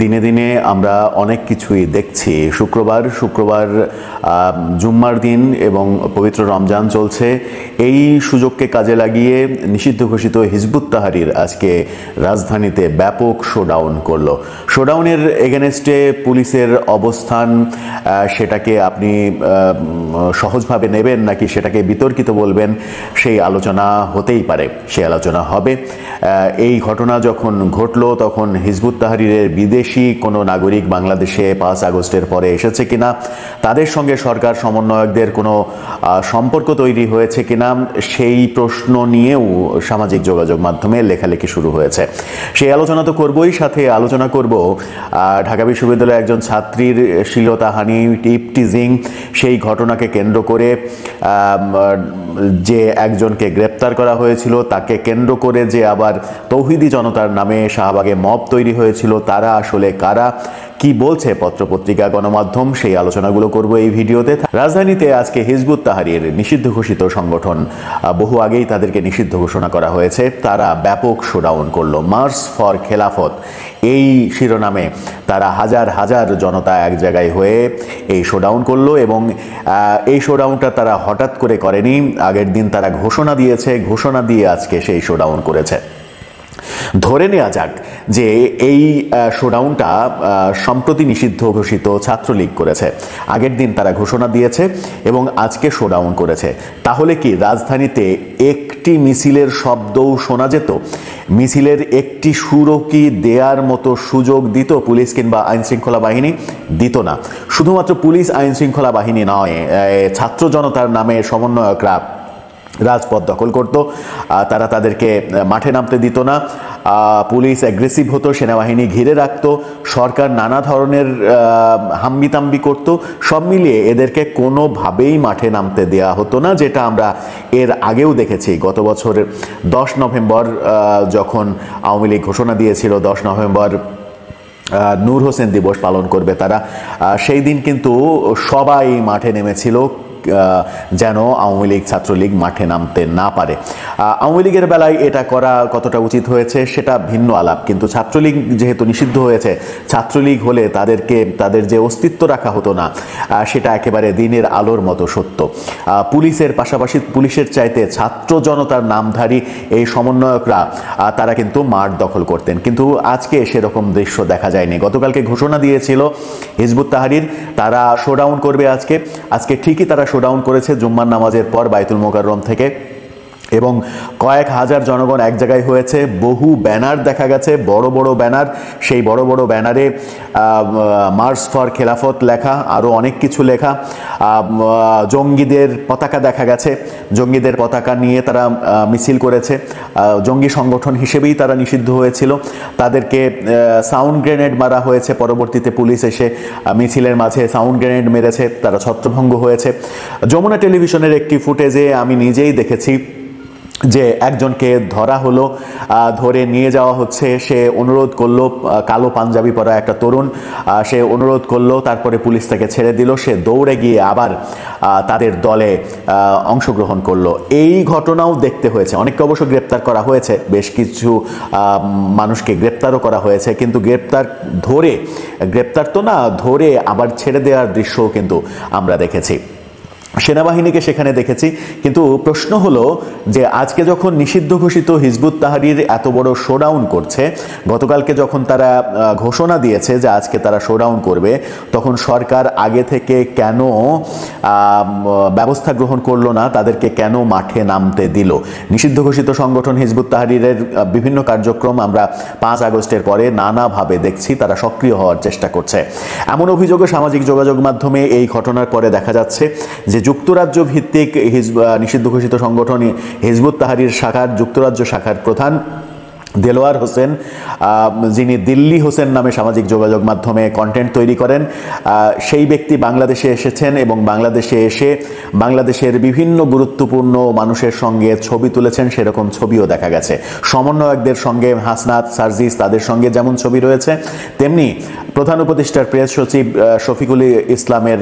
দিনে দিনে আমরা অনেক কিছুই দেখছি। শুক্রবার জুম্মার দিন এবং পবিত্র রমজান চলছে। এই সুযোগকে কাজে লাগিয়ে নিষিদ্ধ ঘোষিত হিজবুত তাহরির আজকে রাজধানীতে ব্যাপক শোডাউন করলো। শোডাউনের এগেনস্টে পুলিশের অবস্থান, সেটাকে আপনি সহজভাবে নেবেন নাকি সেটাকে বিতর্কিত বলবেন, সেই আলোচনা হতেই পারে, সেই আলোচনা হবে। এই ঘটনা যখন ঘটলো তখন হিজবুত তাহরিরের বিদেশি কোনো নাগরিক বাংলাদেশে 5 আগস্টের পরে এসেছে কিনা, তাদের সঙ্গে সরকার সমন্বয়কদের কোনো সম্পর্ক তৈরি হয়েছে কিনা, সেই প্রশ্ন নিয়েও সামাজিক যোগাযোগ মাধ্যমে লেখালেখি শুরু হয়েছে। সেই আলোচনা তো করবই, সাথে আলোচনা করব ঢাকা বিশ্ববিদ্যালয়ের একজন ছাত্রীর শ্লীলতাহানি, টিজিং, সেই ঘটনাকে কেন্দ্র করে যে একজনকে গ্রেপ্তার করা হয়েছিল, তাকে কেন্দ্র করে যে আবার তৌহিদি জনতার নামে শাহবাগে মব তৈরি হয়েছিল, তারা আসলে কারা, কি বলছে পত্রপত্রিকা, গণমাধ্যম, সেই আলোচনাগুলো করব এই ভিডিওতে। রাজধানীতে আজকে হিজবুত তাহরির নিষিদ্ধ ঘোষিত সংগঠন, বহু আগেই তাদেরকে নিষিদ্ধ ঘোষণা করা হয়েছে, তারা ব্যাপক শোডাউন করলো। মার্চ ফর খেলাফত এই শিরোনামে তারা হাজার হাজার জনতা এক জায়গায় হয়ে এই শোডাউন করলো। এবং এই শোডাউনটা তারা হঠাৎ করে করেনি, আগের দিন তারা ঘোষণা দিয়েছে, ঘোষণা দিয়ে আজকে সেই শোডাউন করেছে। ধরে নেওয়া যাক যে এই শোডাউনটা সম্প্রতি নিষিদ্ধ ঘোষিত ছাত্রলীগ করেছে, আগের দিন তারা ঘোষণা দিয়েছে এবং আজকে শোডাউন করেছে। তাহলে কি রাজধানীতে একটি মিছিলের শব্দও শোনা যেত? মিছিলের একটি সুরও কি দেওয়ার মতো সুযোগ দিত পুলিশ কিংবা আইন শৃঙ্খলা বাহিনী? দিত না। শুধুমাত্র পুলিশ আইন শৃঙ্খলা বাহিনী নয়, ছাত্র জনতার নামে সমন্বয়করা রাজপথ দখল করত, তারা তাদেরকে মাঠে নামতে দিত না, পুলিশ অ্যাগ্রেসিভ হতো, সেনাবাহিনী ঘিরে রাখত, সরকার নানা ধরনের হাম্বিতাম্বি করত। সব মিলিয়ে এদেরকে কোনোভাবেই মাঠে নামতে দেওয়া হতো না, যেটা আমরা এর আগেও দেখেছি। গত বছরের 10 নভেম্বর যখন আওয়ামী লীগ ঘোষণা দিয়েছিল 10 নভেম্বর নূর হোসেন দিবস পালন করবে তারা, সেই দিন কিন্তু সবাই মাঠে নেমেছিল যেন আওয়ামী লীগ ছাত্রলীগ মাঠে নামতে না পারে। আওয়ামী লীগের বেলায় এটা করা কতটা উচিত হয়েছে সেটা ভিন্ন আলাপ, কিন্তু ছাত্রলীগ যেহেতু নিষিদ্ধ হয়েছে, ছাত্রলীগ হলে তাদের যে অস্তিত্ব রাখা হতো না, সেটা একেবারে দিনের আলোর মতো সত্য। পুলিশের পাশাপাশি পুলিশের চাইতে ছাত্র জনতার নামধারী এই সমন্বয়করা তারা কিন্তু মাঠ দখল করতেন, কিন্তু আজকে সেরকম দৃশ্য দেখা যায়নি। গতকালকে ঘোষণা দিয়েছিল হিজবুত তাহরির তারা শোডাউন করবে আজকে ঠিকই তারা শোডাউন করেছে জুম্মার নামাজের পর বাইতুল মোকাররম থেকে, এবং কয়েক হাজার জনগণ এক জায়গায় হয়েছে। বহু ব্যানার দেখা গেছে, বড় বড় ব্যানার, সেই বড় বড় ব্যানারে মার্চ ফর খেলাফত লেখা, আরও অনেক কিছু লেখা। জঙ্গিদের পতাকা দেখা গেছে, জঙ্গিদের পতাকা নিয়ে তারা মিছিল করেছে। জঙ্গি সংগঠন হিসেবেই তারা নিষিদ্ধ হয়েছিল, তাদেরকে সাউন্ড গ্রেনেড মারা হয়েছে, পরবর্তীতে পুলিশ এসে মিছিলের মাঝে সাউন্ড গ্রেনেড মেরেছে, তারা ছত্রভঙ্গ হয়েছে। যমুনা টেলিভিশনের একটি ফুটেজে আমি নিজেই দেখেছি যে একজনকে ধরা হলো, ধরে নিয়ে যাওয়া হচ্ছে, সে অনুরোধ করলো, কালো পাঞ্জাবি পরা একটা তরুণ, সে অনুরোধ করলো, তারপরে পুলিশ তাকে ছেড়ে দিল, সে দৌড়ে গিয়ে আবার তাদের দলে অংশগ্রহণ করলো। এই ঘটনাও দেখতে হয়েছে। অনেককে অবশ্য গ্রেপ্তার করা হয়েছে, বেশ কিছু মানুষকে গ্রেপ্তারও করা হয়েছে, কিন্তু গ্রেপ্তার তো না, ধরে আবার ছেড়ে দেওয়ার দৃশ্যও কিন্তু আমরা দেখেছি, সেনাবাহিনীকে সেখানে দেখেছি। কিন্তু প্রশ্ন হলো যে আজকে যখন নিষিদ্ধ ঘোষিত হিজবুত তাহরির এত বড় শোডাউন করছে, গতকালকে যখন তারা ঘোষণা দিয়েছে যে আজকে তারা শোডাউন করবে, তখন সরকার আগে থেকে কেন ব্যবস্থা গ্রহণ করলো না, তাদেরকে কেন মাঠে নামতে দিল? নিষিদ্ধ ঘোষিত সংগঠন হিজবুত তাহরিরের বিভিন্ন কার্যক্রম আমরা 5 আগস্টের পরে নানাভাবে দেখছি, তারা সক্রিয় হওয়ার চেষ্টা করছে। এমন অভিযোগও সামাজিক যোগাযোগ মাধ্যমে এই ঘটনার পরে দেখা যাচ্ছে যে যুক্তরাজ্য ভিত্তিক নিষিদ্ধ ঘোষিত সংগঠন হিজবুত তাহরির শাখার যুক্তরাজ্য শাখার প্রধান দেলোয়ার হোসেন, যিনি দিল্লি হোসেন নামে সামাজিক যোগাযোগ মাধ্যমে কন্টেন্ট তৈরি করেন, সেই ব্যক্তি বাংলাদেশে এসেছেন এবং বাংলাদেশে এসে বাংলাদেশের বিভিন্ন গুরুত্বপূর্ণ মানুষের সঙ্গে ছবি তুলেছেন, সেরকম ছবিও দেখা গেছে। সমন্বয়কদের সঙ্গে হাসনাত, সার্জিস, তাদের সঙ্গে যেমন ছবি রয়েছে, তেমনি প্রধান উপদেষ্টার প্রেস সচিব শফিকুল ইসলামের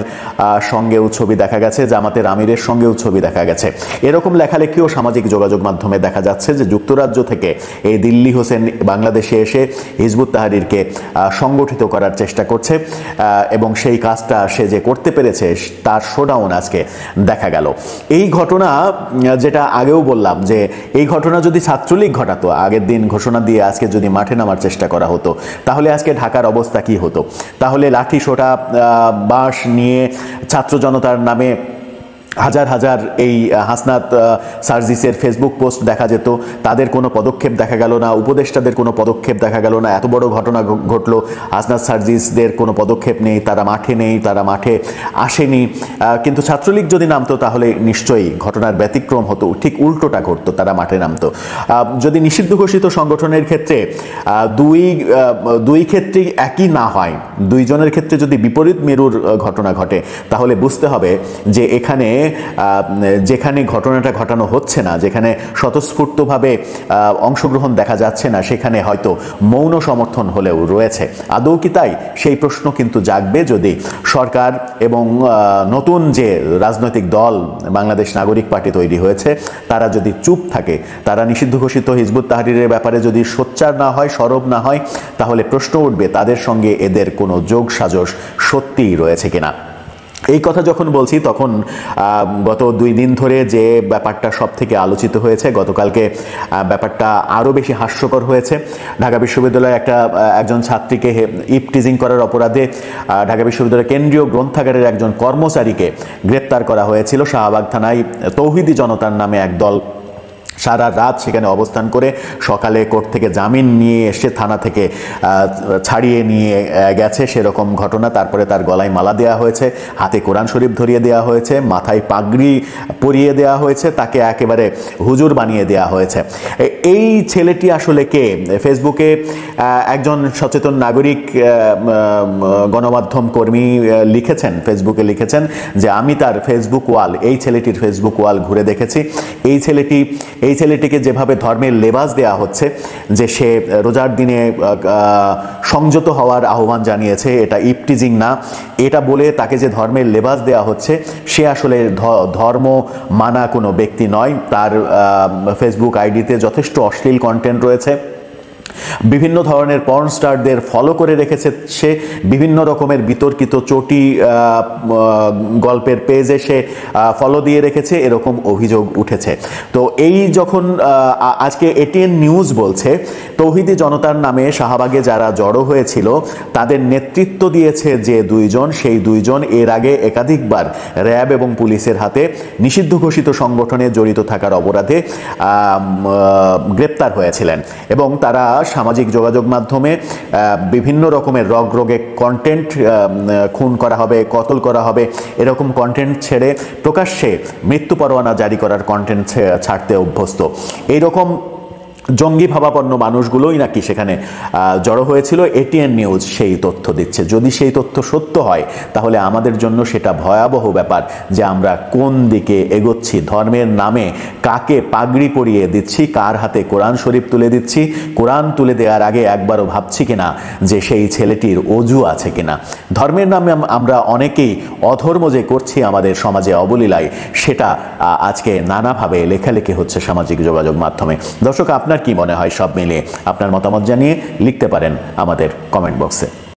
সঙ্গেও ছবি দেখা গেছে, জামাতের আমিরের সঙ্গেও ছবি দেখা গেছে। এরকম লেখালেখিও সামাজিক যোগাযোগ মাধ্যমে দেখা যাচ্ছে যে যুক্তরাজ্য থেকে এই দিল্লি হোসেন বাংলাদেশে এসে হিজবুত তাহরিরকে সংগঠিত করার চেষ্টা করছে এবং সেই কাজটা সে যে করতে পেরেছে তার শোডাউন আজকে দেখা গেল। এই ঘটনা যেটা আগেও বললাম যে এই ঘটনা যদি ছাত্রলীগ ঘটাতো, আগের দিন ঘোষণা দিয়ে আজকে যদি মাঠে নামার চেষ্টা করা হতো, তাহলে আজকে ঢাকার অবস্থা কি হতো? তাহলে লাঠি সোটা বাঁশ নিয়ে ছাত্র জনতার নামে হাজার হাজার এই হাসনাত সার্জিসের ফেসবুক পোস্ট দেখা যেত, তাদের কোনো পদক্ষেপ দেখা গেল না, উপদেষ্টাদের কোনো পদক্ষেপ দেখা গেল না। এত বড় ঘটনা ঘটলো, হাসনাত সার্জিসদের কোনো পদক্ষেপ নেই, তারা মাঠে নেই, তারা মাঠে আসেনি। কিন্তু ছাত্রলীগ যদি নামতো তাহলে নিশ্চয়ই ঘটনার ব্যতিক্রম হতো, ঠিক উল্টোটা ঘটতো, তারা মাঠে নামতো। যদি নিষিদ্ধ ঘোষিত সংগঠনের ক্ষেত্রে দুই ক্ষেত্রেই একই না হয়, দুইজনের ক্ষেত্রে যদি বিপরীত মেরুর ঘটনা ঘটে, তাহলে বুঝতে হবে যে এখানে যেখানে ঘটনাটা ঘটানো হচ্ছে না, যেখানে স্বতঃস্ফূর্তভাবে অংশগ্রহণ দেখা যাচ্ছে না, সেখানে হয়তো মৌন সমর্থন হলেও রয়েছে। আদৌ কি তাই? সেই প্রশ্ন কিন্তু জাগবে যদি সরকার এবং নতুন যে রাজনৈতিক দল বাংলাদেশ নাগরিক পার্টি তৈরি হয়েছে তারা যদি চুপ থাকে, তারা নিষিদ্ধ ঘোষিত হিজবুত তাহরিরের ব্যাপারে যদি সোচ্চার না হয়, সরব না হয়, তাহলে প্রশ্ন উঠবে তাদের সঙ্গে এদের কোনো যোগ সাজশ সত্যিই রয়েছে কিনা। এই কথা যখন বলছি তখন গত 2 দিন ধরে যে ব্যাপারটা সব থেকে আলোচিত হয়েছে, গতকালকে ব্যাপারটা আরও বেশি হাস্যকর হয়েছে। ঢাকা বিশ্ববিদ্যালয়ের একজন ছাত্রীকে ইপটিজিং করার অপরাধে ঢাকা বিশ্ববিদ্যালয়ের কেন্দ্রীয় গ্রন্থাগারের একজন কর্মচারীকে গ্রেপ্তার করা হয়েছিল। শাহবাগ থানায় তৌহিদি জনতার নামে এক দল সারা রাত সেখানে অবস্থান করে সকালে কোর্ট থেকে জামিন নিয়ে এসে থানা থেকে ছাড়িয়ে নিয়ে গেছে, সেরকম ঘটনা। তারপরে তার গলায় মালা দেওয়া হয়েছে, হাতে কোরআন শরীফ ধরিয়ে দেওয়া হয়েছে, মাথায় পাগড়ি পরিয়ে দেওয়া হয়েছে, তাকে একেবারে হুজুর বানিয়ে দেওয়া হয়েছে। এই ছেলেটি আসলে কে? ফেসবুকে একজন সচেতন নাগরিক গণমাধ্যম কর্মী ফেসবুকে লিখেছেন যে আমি তার ফেসবুক ওয়াল, এই ছেলেটির ফেসবুক ওয়াল ঘুরে দেখেছি। এই ছেলেটিকে যেভাবে ধর্মের লেবাস দেয়া হচ্ছে, যে সে রোজার দিনে সংযত হওয়ার আহ্বান জানিয়েছে, এটা ইপটিজিং না, এটা বলে তাকে যে ধর্মের লেবাস দেয়া হচ্ছে, সে আসলে ধর্ম মানা কোনো ব্যক্তি নয়। তার ফেসবুক আইডিতে যথেষ্ট অশ্লীল কন্টেন্ট রয়েছে, বিভিন্ন ধরনের পর্ন স্টারদের ফলো করে রেখেছে সে, বিভিন্ন রকমের বিতর্কিত চটি গল্পের পেজে সে ফলো দিয়ে রেখেছে, এরকম অভিযোগ উঠেছে। তো এই যখন আজকে এটিএন নিউজ বলছে তৌহিদি জনতার নামে শাহবাগে যারা জড়ো হয়েছিল তাদের নেতৃত্ব দিয়েছে যে 2 জন, সেই 2 জন এর আগে একাধিকবার র্যাব এবং পুলিশের হাতে নিষিদ্ধ ঘোষিত সংগঠনে জড়িত থাকার অপরাধে গ্রেপ্তার হয়েছিলেন এবং তারা সামাজিক যোগাযোগ মাধ্যমে বিভিন্ন রকমের রোগে কন্টেন্ট, খুন করা হবে, কতল করা হবে, এরকম কন্টেন্ট ছেড়ে প্রকাশ্যে মৃত্যু পরোয়ানা জারি করার কন্টেন্ট ছাড়তে অভ্যস্ত। এইরকম জঙ্গি ভাবাপন্ন মানুষগুলোই নাকি সেখানে জড়ো হয়েছিল। এটিএন নিউজ সেই তথ্য দিচ্ছে। যদি সেই তথ্য সত্য হয় তাহলে আমাদের জন্য সেটা ভয়াবহ ব্যাপার যে আমরা কোন দিকে এগোচ্ছি, ধর্মের নামে কাকে পাগড়ি পরিয়ে দিচ্ছি, কার হাতে কোরআন শরীফ তুলে দিচ্ছি, কোরআন তুলে দেওয়ার আগে একবারও ভাবছি কিনা যে সেই ছেলেটির অজু আছে কিনা। ধর্মের নামে আমরা অনেকেই অধর্ম যে করছি আমাদের সমাজে অবলীলায়, সেটা আজকে নানাভাবে লেখালেখি হচ্ছে সামাজিক যোগাযোগ মাধ্যমে। দর্শক, আপনার কি মনে হয়? সব মিলিয়ে আপনার মতামত জানিয়ে লিখতে পারেন আমাদের কমেন্ট বক্সে।